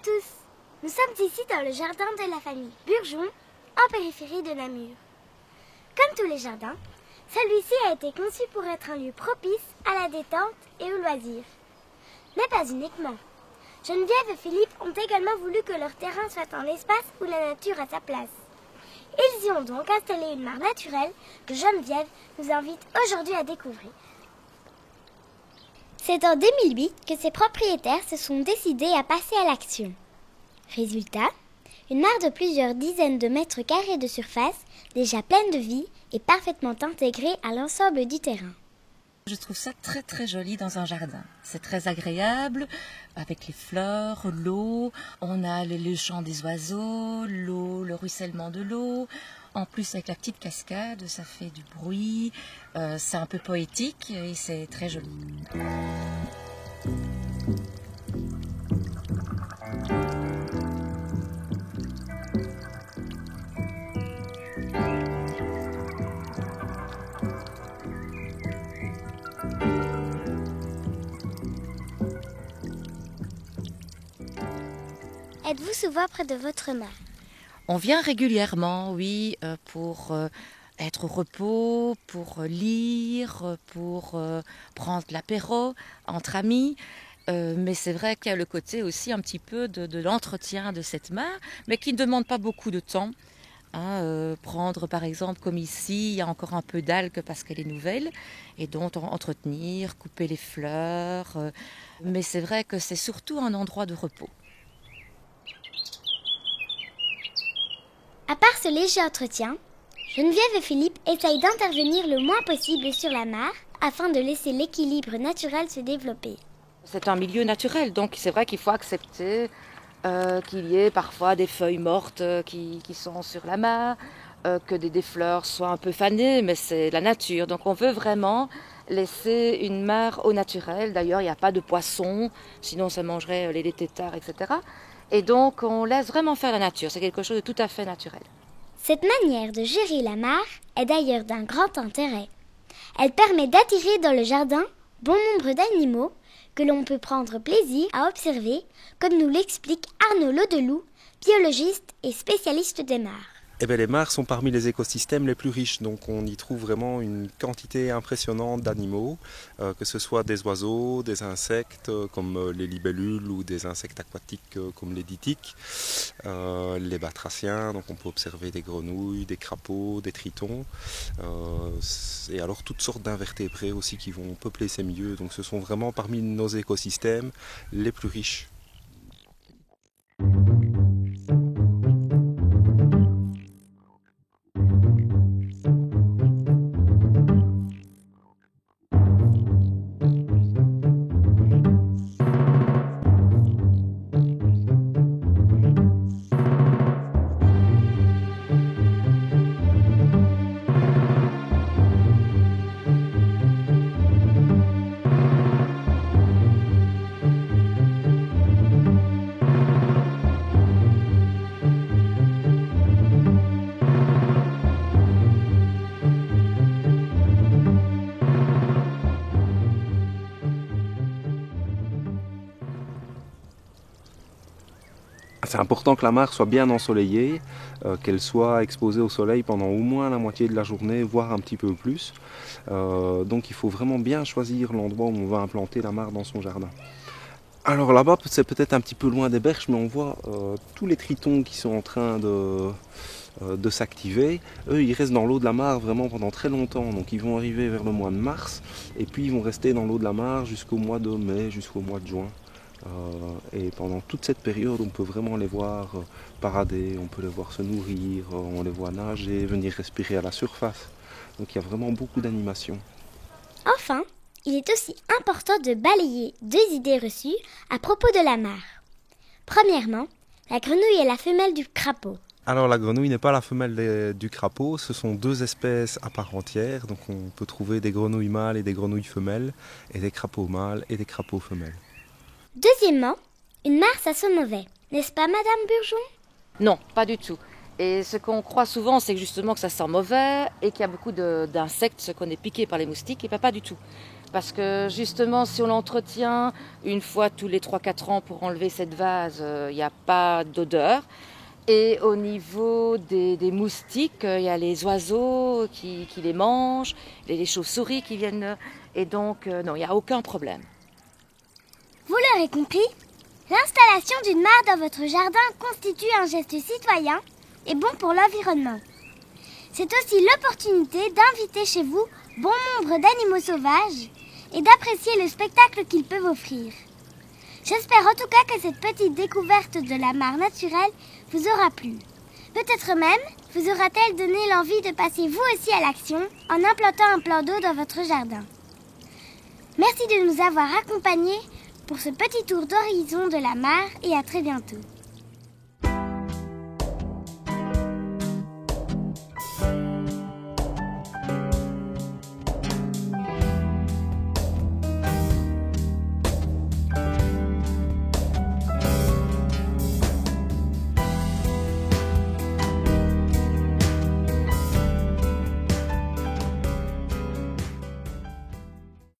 à tous. Nous sommes ici dans le jardin de la famille Burgeon, en périphérie de Namur. Comme tous les jardins, celui-ci a été conçu pour être un lieu propice à la détente et au loisir. Mais pas uniquement. Geneviève et Philippe ont également voulu que leur terrain soit un espace où la nature a sa place. Ils y ont donc installé une mare naturelle que Geneviève nous invite aujourd'hui à découvrir. C'est en 2008 que ses propriétaires se sont décidés à passer à l'action. Résultat, une mare de plusieurs dizaines de mètres carrés de surface, déjà pleine de vie et parfaitement intégrée à l'ensemble du terrain. Je trouve ça très très joli dans un jardin. C'est très agréable, avec les fleurs, l'eau, on a le chant des oiseaux, l'eau, le ruissellement de l'eau. En plus avec la petite cascade, ça fait du bruit, c'est un peu poétique et c'est très joli. Êtes-vous souvent près de votre mare? On vient régulièrement, oui, pour être au repos, pour lire, pour prendre l'apéro entre amis. Mais c'est vrai qu'il y a le côté aussi un petit peu de l'entretien de cette mare, mais qui ne demande pas beaucoup de temps. Prendre par exemple comme ici, il y a encore un peu d'algues parce qu'elle est nouvelle, et donc entretenir, couper les fleurs. Mais c'est vrai que c'est surtout un endroit de repos. À part ce léger entretien, Geneviève et Philippe essayent d'intervenir le moins possible sur la mare afin de laisser l'équilibre naturel se développer. C'est un milieu naturel, donc c'est vrai qu'il faut accepter qu'il y ait parfois des feuilles mortes qui sont sur la mare, que des fleurs soient un peu fanées, mais c'est la nature. Donc on veut vraiment laisser une mare au naturel. D'ailleurs, il n'y a pas de poissons, sinon ça mangerait les têtards, etc. Et donc on laisse vraiment faire la nature, c'est quelque chose de tout à fait naturel. Cette manière de gérer la mare est d'ailleurs d'un grand intérêt. Elle permet d'attirer dans le jardin bon nombre d'animaux que l'on peut prendre plaisir à observer, comme nous l'explique Arnaud Laudeloup, biologiste et spécialiste des mares. Les mares sont parmi les écosystèmes les plus riches, donc on y trouve vraiment une quantité impressionnante d'animaux, que ce soit des oiseaux, des insectes comme les libellules ou des insectes aquatiques comme les dytiques, les batraciens, donc on peut observer des grenouilles, des crapauds, des tritons, et alors toutes sortes d'invertébrés aussi qui vont peupler ces milieux, donc ce sont vraiment parmi nos écosystèmes les plus riches. C'est important que la mare soit bien ensoleillée, qu'elle soit exposée au soleil pendant au moins la moitié de la journée, voire un petit peu plus. Donc il faut vraiment bien choisir l'endroit où on va implanter la mare dans son jardin. Alors là-bas, c'est peut-être un petit peu loin des berges, mais on voit tous les tritons qui sont en train de s'activer. Eux, ils restent dans l'eau de la mare vraiment pendant très longtemps. Donc ils vont arriver vers le mois de mars, et puis ils vont rester dans l'eau de la mare jusqu'au mois de mai, jusqu'au mois de juin. Et pendant toute cette période, on peut vraiment les voir parader, on peut les voir se nourrir, on les voit nager, venir respirer à la surface. Donc il y a vraiment beaucoup d'animation. Enfin, il est aussi important de balayer deux idées reçues à propos de la mare. Premièrement, la grenouille est la femelle du crapaud. Alors la grenouille n'est pas la femelle du crapaud, ce sont deux espèces à part entière. Donc on peut trouver des grenouilles mâles et des grenouilles femelles, et des crapauds mâles et des crapauds femelles. Deuxièmement, une mare ça sent mauvais, n'est-ce pas Madame Burgeon? Non, pas du tout. Et ce qu'on croit souvent, c'est justement que ça sent mauvais et qu'il y a beaucoup d'insectes, ce qu'on est piqué par les moustiques, et pas du tout. Parce que justement, si on l'entretient une fois tous les 3-4 ans pour enlever cette vase, il n'y a pas d'odeur. Et au niveau des moustiques, il y a les oiseaux qui les mangent, les chauves-souris qui viennent. Et donc, non, il n'y a aucun problème. Vous l'aurez compris, l'installation d'une mare dans votre jardin constitue un geste citoyen et bon pour l'environnement. C'est aussi l'opportunité d'inviter chez vous bon nombre d'animaux sauvages et d'apprécier le spectacle qu'ils peuvent offrir. J'espère en tout cas que cette petite découverte de la mare naturelle vous aura plu. Peut-être même vous aura-t-elle donné l'envie de passer vous aussi à l'action en implantant un plan d'eau dans votre jardin. Merci de nous avoir accompagnés pour ce petit tour d'horizon de la mare et à très bientôt.